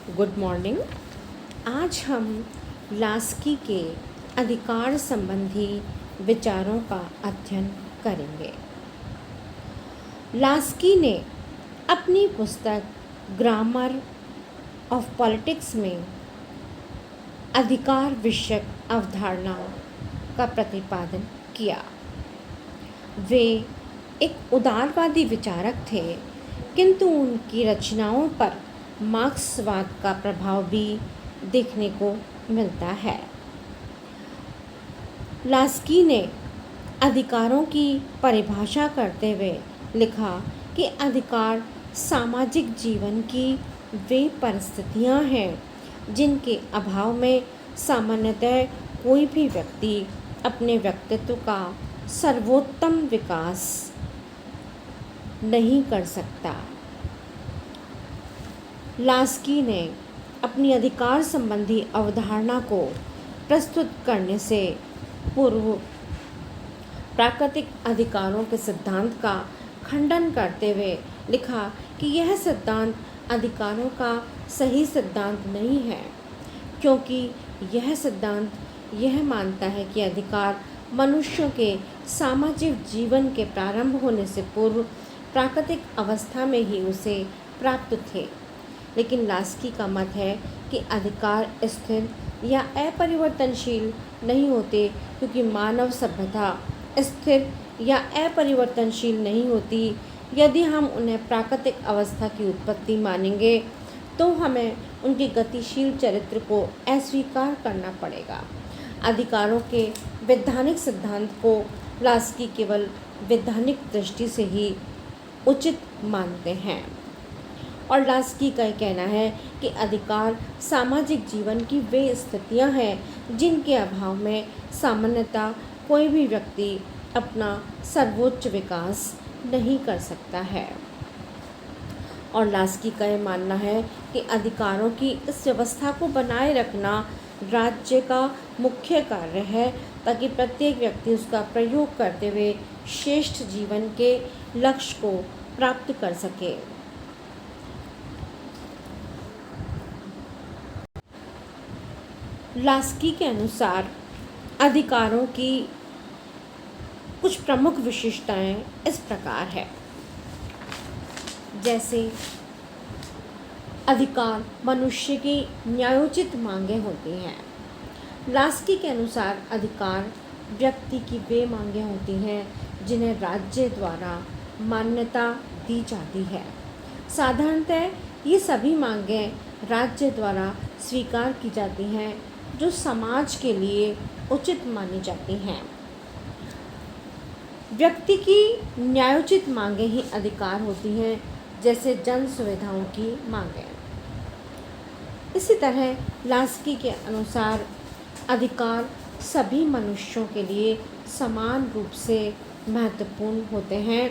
Good morning. आज हम Laski के अधिकार संबंधी विचारों का अध्ययन करेंगे। लास्की ने अपनी पुस्तक ग्रामर ऑफ पॉलिटिक्स में अधिकार विषयक अवधारणाओं का प्रतिपादन किया। वे एक उदारवादी विचारक थे, किंतु उनकी रचनाओं पर मार्क्सवाद का प्रभाव भी देखने को मिलता है। लास्की ने अधिकारों की परिभाषा करते हुए लिखा कि अधिकार सामाजिक जीवन की वे परिस्थितियां हैं जिनके अभाव में सामान्यतः कोई भी व्यक्ति अपने व्यक्तित्व का सर्वोत्तम विकास नहीं कर सकता। लास्की ने अपनी अधिकार संबंधी अवधारणा को प्रस्तुत करने से पूर्व प्राकृतिक अधिकारों के सिद्धांत का खंडन करते हुए लिखा कि यह सिद्धांत अधिकारों का सही सिद्धांत नहीं है, क्योंकि यह सिद्धांत यह मानता है कि अधिकार मनुष्यों के सामाजिक जीवन के प्रारंभ होने से पूर्व प्राकृतिक अवस्था में ही उसे प्राप्त थे। लेकिन लास्की का मत है कि अधिकार स्थिर या अपरिवर्तनशील नहीं होते, क्योंकि मानव सभ्यता स्थिर या अपरिवर्तनशील नहीं होती। यदि हम उन्हें प्राकृतिक अवस्था की उत्पत्ति मानेंगे तो हमें उनके गतिशील चरित्र को अस्वीकार करना पड़ेगा। अधिकारों के वैधानिक सिद्धांत को लास्की केवल वैधानिक दृष्टि से ही उचित मानते हैं, और लास्की का कहना है कि अधिकार सामाजिक जीवन की वे स्थितियां हैं जिनके अभाव में सामान्यतः कोई भी व्यक्ति अपना सर्वोच्च विकास नहीं कर सकता है। और लास्की का यह मानना है कि अधिकारों की इस व्यवस्था को बनाए रखना राज्य का मुख्य कार्य है, ताकि प्रत्येक व्यक्ति उसका प्रयोग करते हुए श्रेष्ठ जीवन के लक्ष्य को प्राप्त कर सके। लास्की के अनुसार अधिकारों की कुछ प्रमुख विशेषताएं इस प्रकार है। जैसे अधिकार मनुष्य की न्यायोचित मांगें होती हैं। लास्की के अनुसार अधिकार व्यक्ति की वे मांगें होती हैं जिन्हें राज्य द्वारा मान्यता दी जाती है। साधारणतः ये सभी मांगें राज्य द्वारा स्वीकार की जाती हैं जो समाज के लिए उचित मानी जाती हैं। व्यक्ति की न्यायोचित मांगें ही अधिकार होती हैं, जैसे जन सुविधाओं की मांगें। इसी तरह लास्की के अनुसार अधिकार सभी मनुष्यों के लिए समान रूप से महत्वपूर्ण होते हैं।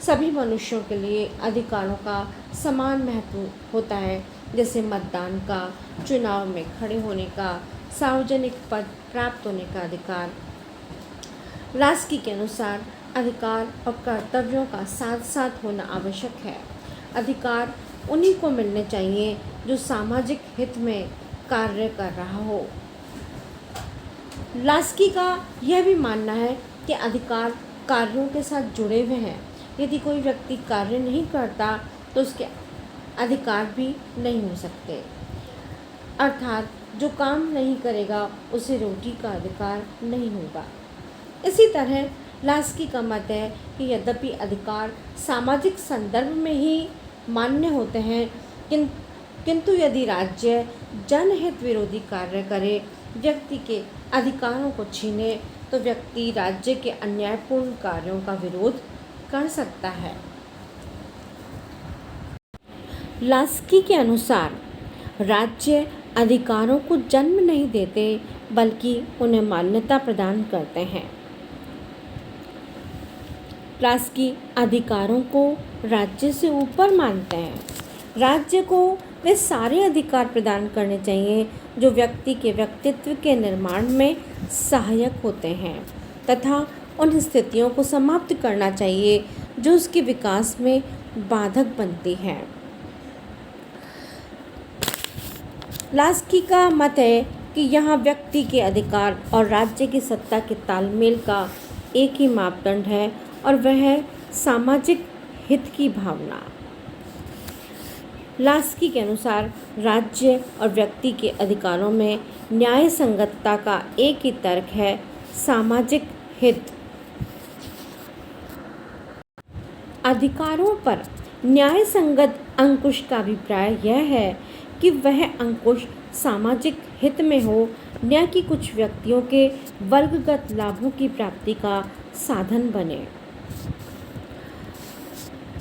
सभी मनुष्यों के लिए अधिकारों का समान महत्व होता है, जैसे मतदान का, चुनाव में खड़े होने का, सार्वजनिक पद प्राप्त होने का अधिकार। लास्की के अनुसार अधिकार और कर्तव्यों का साथ साथ होना आवश्यक है। अधिकार उन्हीं को मिलने चाहिए जो सामाजिक हित में कार्य कर रहा हो। लास्की का यह भी मानना है कि अधिकार कार्यों के साथ जुड़े हुए हैं। यदि कोई व्यक्ति कार्य नहीं करता तो उसके अधिकार भी नहीं हो सकते। अर्थात जो काम नहीं करेगा उसे रोटी का अधिकार नहीं होगा। इसी तरह लास्की का मत है कि यद्यपि अधिकार सामाजिक संदर्भ में ही मान्य होते हैं, किंतु यदि राज्य जनहित विरोधी कार्य करे, व्यक्ति के अधिकारों को छीने, तो व्यक्ति राज्य के अन्यायपूर्ण कार्यों का विरोध कर सकता है। लास्की के अनुसार राज्य अधिकारों को जन्म नहीं देते, बल्कि उन्हें मान्यता प्रदान करते हैं। लास्की अधिकारों को राज्य से ऊपर मानते हैं। राज्य को वे सारे अधिकार प्रदान करने चाहिए जो व्यक्ति के व्यक्तित्व के निर्माण में सहायक होते हैं, तथा उन स्थितियों को समाप्त करना चाहिए जो उसके विकास में बाधक बनती हैं। लास्की का मत है कि यहाँ व्यक्ति के अधिकार और राज्य की सत्ता के तालमेल का एक ही मापदंड है और वह है सामाजिक हित की भावना। लास्की के अनुसार राज्य और व्यक्ति के अधिकारों में न्याय संगतता का एक ही तर्क है, सामाजिक हित। अधिकारों पर न्याय संगत अंकुश का अभिप्राय यह है कि वह अंकुश सामाजिक हित में हो, न कि कुछ व्यक्तियों के वर्गगत लाभों की प्राप्ति का साधन बने।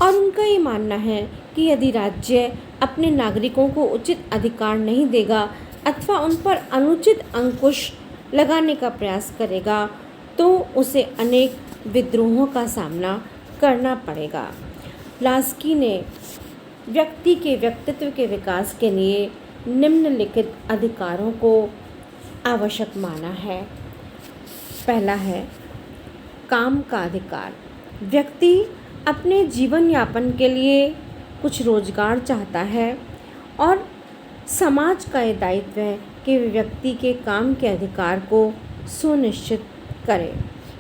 और उनका ये मानना है कि यदि राज्य अपने नागरिकों को उचित अधिकार नहीं देगा अथवा उन पर अनुचित अंकुश लगाने का प्रयास करेगा तो उसे अनेक विद्रोहों का सामना करना पड़ेगा। लास्की ने व्यक्ति के व्यक्तित्व के विकास के लिए निम्नलिखित अधिकारों को आवश्यक माना है। पहला है काम का अधिकार। व्यक्ति अपने जीवन यापन के लिए कुछ रोजगार चाहता है और समाज का ये दायित्व है कि व्यक्ति के काम के अधिकार को सुनिश्चित करे।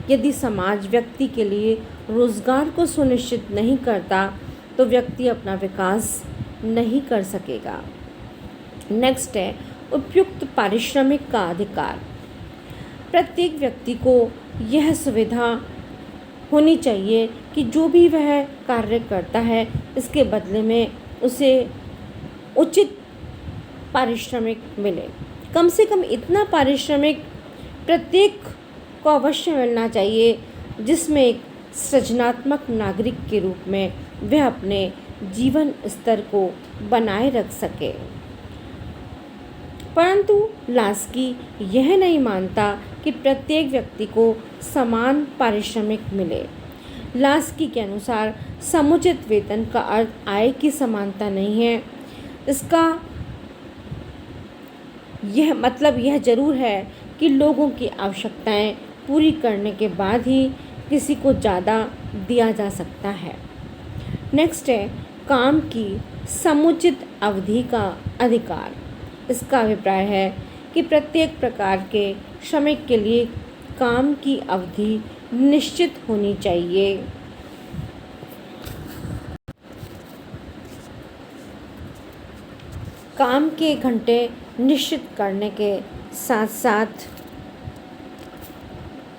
यदि समाज व्यक्ति के लिए रोजगार को सुनिश्चित नहीं करता तो व्यक्ति अपना विकास नहीं कर सकेगा। नेक्स्ट है उपयुक्त पारिश्रमिक का अधिकार। प्रत्येक व्यक्ति को यह सुविधा होनी चाहिए कि जो भी वह कार्य करता है इसके बदले में उसे उचित पारिश्रमिक मिले। कम से कम इतना पारिश्रमिक प्रत्येक को अवश्य मिलना चाहिए जिसमें एक सृजनात्मक नागरिक के रूप में वह अपने जीवन स्तर को बनाए रख सके। परंतु लास्की यह नहीं मानता कि प्रत्येक व्यक्ति को समान पारिश्रमिक मिले। लास्की के अनुसार समुचित वेतन का अर्थ आय की समानता नहीं है। इसका यह मतलब यह जरूर है कि लोगों की आवश्यकताएं पूरी करने के बाद ही किसी को ज़्यादा दिया जा सकता है। नेक्स्ट है काम की समुचित अवधि का अधिकार। इसका अभिप्राय है कि प्रत्येक प्रकार के श्रमिक के लिए काम की अवधि निश्चित होनी चाहिए। काम के घंटे निश्चित करने के साथ साथ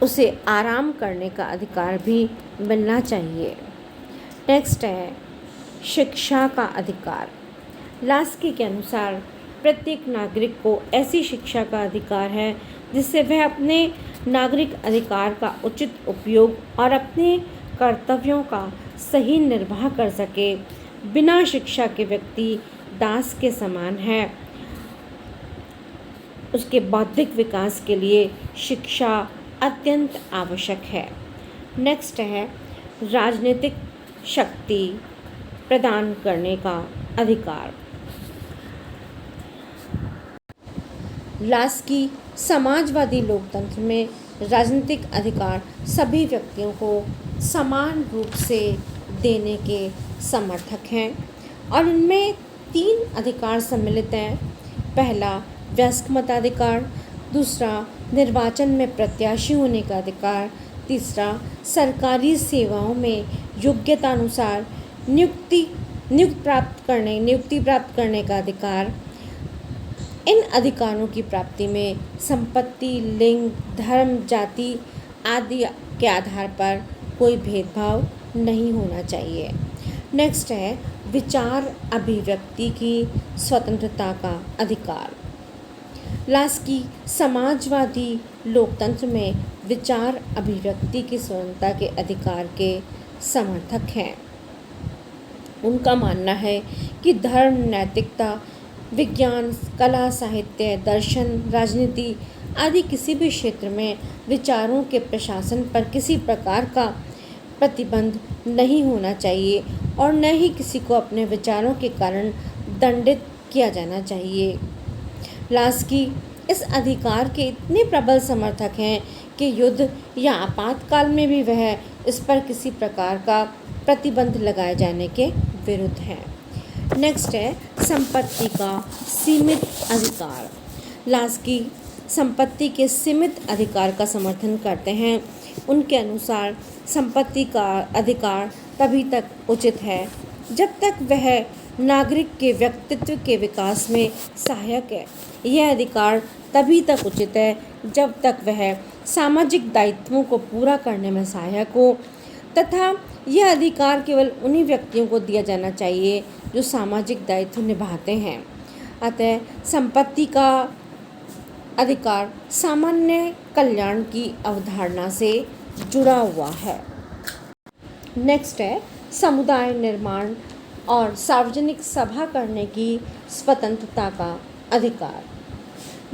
उसे आराम करने का अधिकार भी मिलना चाहिए। नेक्स्ट है शिक्षा का अधिकार। लास्की के अनुसार प्रत्येक नागरिक को ऐसी शिक्षा का अधिकार है जिससे वह अपने नागरिक अधिकार का उचित उपयोग और अपने कर्तव्यों का सही निर्वाह कर सके। बिना शिक्षा के व्यक्ति दास के समान है। उसके बौद्धिक विकास के लिए शिक्षा अत्यंत आवश्यक है। नेक्स्ट है राजनीतिक शक्ति प्रदान करने का अधिकार। लास्की समाजवादी लोकतंत्र में राजनीतिक अधिकार सभी व्यक्तियों को समान रूप से देने के समर्थक हैं और इनमें 3 अधिकार सम्मिलित हैं। पहला वयस्क मताधिकार, दूसरा निर्वाचन में प्रत्याशी होने का अधिकार, तीसरा सरकारी सेवाओं में योग्यता अनुसार नियुक्ति प्राप्त करने का अधिकार। इन अधिकारों की प्राप्ति में संपत्ति, लिंग, धर्म, जाति आदि के आधार पर कोई भेदभाव नहीं होना चाहिए। नेक्स्ट है विचार अभिव्यक्ति की स्वतंत्रता का अधिकार। लास्की समाजवादी लोकतंत्र में विचार अभिव्यक्ति की स्वतंत्रता के अधिकार के समर्थक हैं। उनका मानना है कि धर्म, नैतिकता, विज्ञान, कला, साहित्य, दर्शन, राजनीति आदि किसी भी क्षेत्र में विचारों के प्रशासन पर किसी प्रकार का प्रतिबंध नहीं होना चाहिए और न ही किसी को अपने विचारों के कारण दंडित किया जाना चाहिए। लास्की इस अधिकार के इतने प्रबल समर्थक हैं कि युद्ध या आपातकाल में भी वह इस पर किसी प्रकार का प्रतिबंध लगाए जाने के विरुद्ध हैं। नेक्स्ट है संपत्ति का सीमित अधिकार। लास्की संपत्ति के सीमित अधिकार का समर्थन करते हैं। उनके अनुसार संपत्ति का अधिकार तभी तक उचित है जब तक वह नागरिक के व्यक्तित्व के विकास में सहायक है। यह अधिकार तभी तक उचित है जब तक वह सामाजिक दायित्वों को पूरा करने में सहायक हो, तथा यह अधिकार केवल उन्हीं व्यक्तियों को दिया जाना चाहिए जो सामाजिक दायित्व निभाते हैं। अतः संपत्ति का अधिकार सामान्य कल्याण की अवधारणा से जुड़ा हुआ है। नेक्स्ट है समुदाय निर्माण और सार्वजनिक सभा करने की स्वतंत्रता का अधिकार।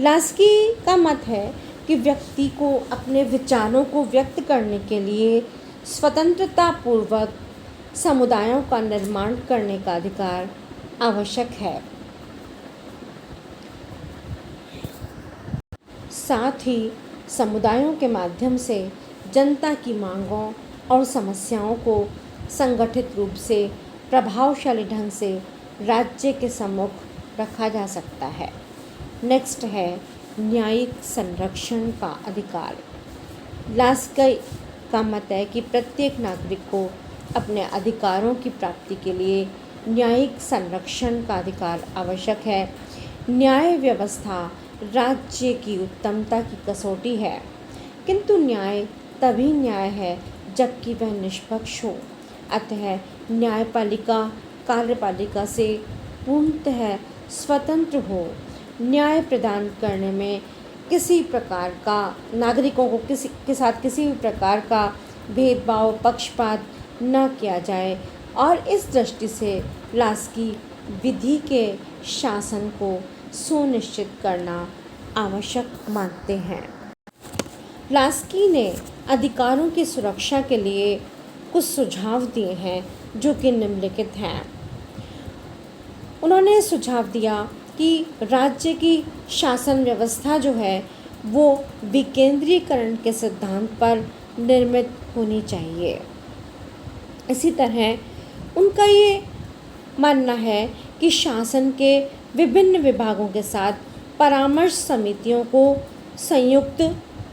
लास्की का मत है कि व्यक्ति को अपने विचारों को व्यक्त करने के लिए स्वतंत्रता पूर्वक समुदायों का निर्माण करने का अधिकार आवश्यक है। साथ ही समुदायों के माध्यम से जनता की मांगों और समस्याओं को संगठित रूप से प्रभावशाली ढंग से राज्य के सम्मुख रखा जा सकता है। नेक्स्ट है न्यायिक संरक्षण का अधिकार। लास्की का मत है कि प्रत्येक नागरिक को अपने अधिकारों की प्राप्ति के लिए न्यायिक संरक्षण का अधिकार आवश्यक है। न्याय व्यवस्था राज्य की उत्तमता की कसौटी है, किंतु न्याय तभी न्याय है जबकि वह निष्पक्ष हो। अतः न्यायपालिका कार्यपालिका से पूर्णतः स्वतंत्र हो। न्याय प्रदान करने में किसी प्रकार का नागरिकों को किसी भी प्रकार का भेदभाव पक्षपात न किया जाए, और इस दृष्टि से लास्की विधि के शासन को सुनिश्चित करना आवश्यक मानते हैं। लास्की ने अधिकारों की सुरक्षा के लिए कुछ सुझाव दिए हैं जो कि निम्नलिखित हैं। उन्होंने सुझाव दिया कि राज्य की शासन व्यवस्था जो है वो विकेंद्रीकरण के सिद्धांत पर निर्मित होनी चाहिए। इसी तरह उनका ये मानना है कि शासन के विभिन्न विभागों के साथ परामर्श समितियों को संयुक्त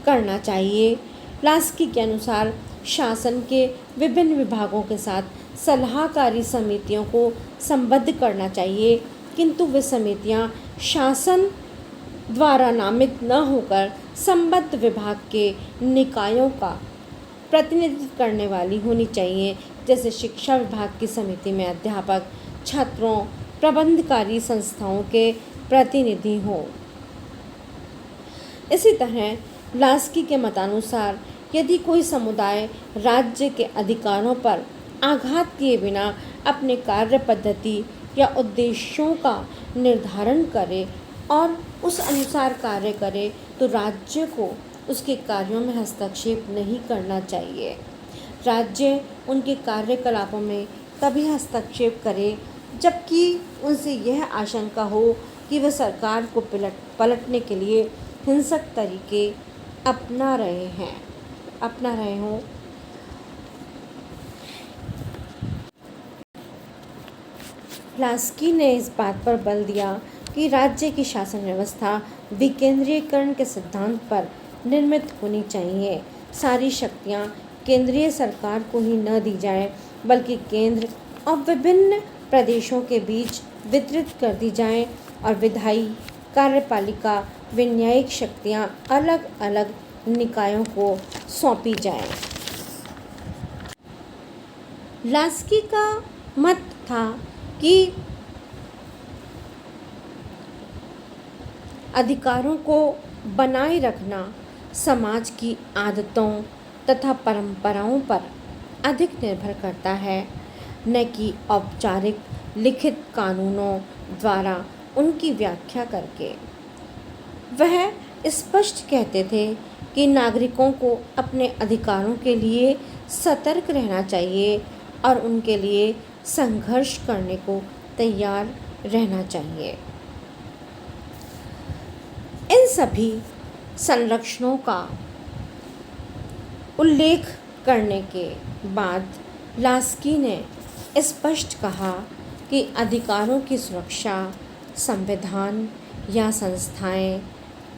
करना चाहिए। लास्की के अनुसार शासन के विभिन्न विभागों के साथ सलाहकारी समितियों को संबद्ध करना चाहिए, किंतु वे समितियां शासन द्वारा नामित न होकर संबद्ध विभाग के निकायों का प्रतिनिधित्व करने वाली होनी चाहिए। जैसे शिक्षा विभाग की समिति में अध्यापक, छात्रों, प्रबंधकारी संस्थाओं के प्रतिनिधि हों। इसी तरह लास्की के मतानुसार यदि कोई समुदाय राज्य के अधिकारों पर आघात किए बिना अपने कार्य पद्धति या उद्देश्यों का निर्धारण करे और उस अनुसार कार्य करे, तो राज्य को उसके कार्यों में हस्तक्षेप नहीं करना चाहिए। राज्य उनके कार्यकलापों में तभी हस्तक्षेप करे जबकि उनसे यह आशंका हो कि वह सरकार को पलटने के लिए हिंसक तरीके अपना रहे हों। लास्की ने इस बात पर बल दिया कि राज्य की शासन व्यवस्था विकेंद्रीकरण के सिद्धांत पर निर्मित होनी चाहिए। सारी शक्तियाँ केंद्रीय सरकार को ही न दी जाए, बल्कि केंद्र और विभिन्न प्रदेशों के बीच वितरित कर दी जाएं, और विधायी, कार्यपालिका व न्यायिक शक्तियाँ अलग अलग निकायों को सौंपी जाएं। लास्की का मत था कि अधिकारों को बनाए रखना समाज की आदतों तथा परंपराओं पर अधिक निर्भर करता है, न कि औपचारिक लिखित कानूनों द्वारा उनकी व्याख्या करके। वह स्पष्ट कहते थे कि नागरिकों को अपने अधिकारों के लिए सतर्क रहना चाहिए और उनके लिए संघर्ष करने को तैयार रहना चाहिए। इन सभी संरक्षणों का उल्लेख करने के बाद लास्की ने स्पष्ट कहा कि अधिकारों की सुरक्षा संविधान या संस्थाएं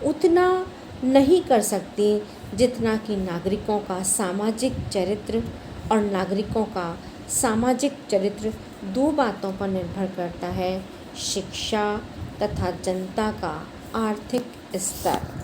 उतना नहीं कर सकती जितना कि नागरिकों का सामाजिक चरित्र, और नागरिकों का सामाजिक चरित्र दो बातों पर निर्भर करता है: शिक्षा तथा जनता का आर्थिक स्तर।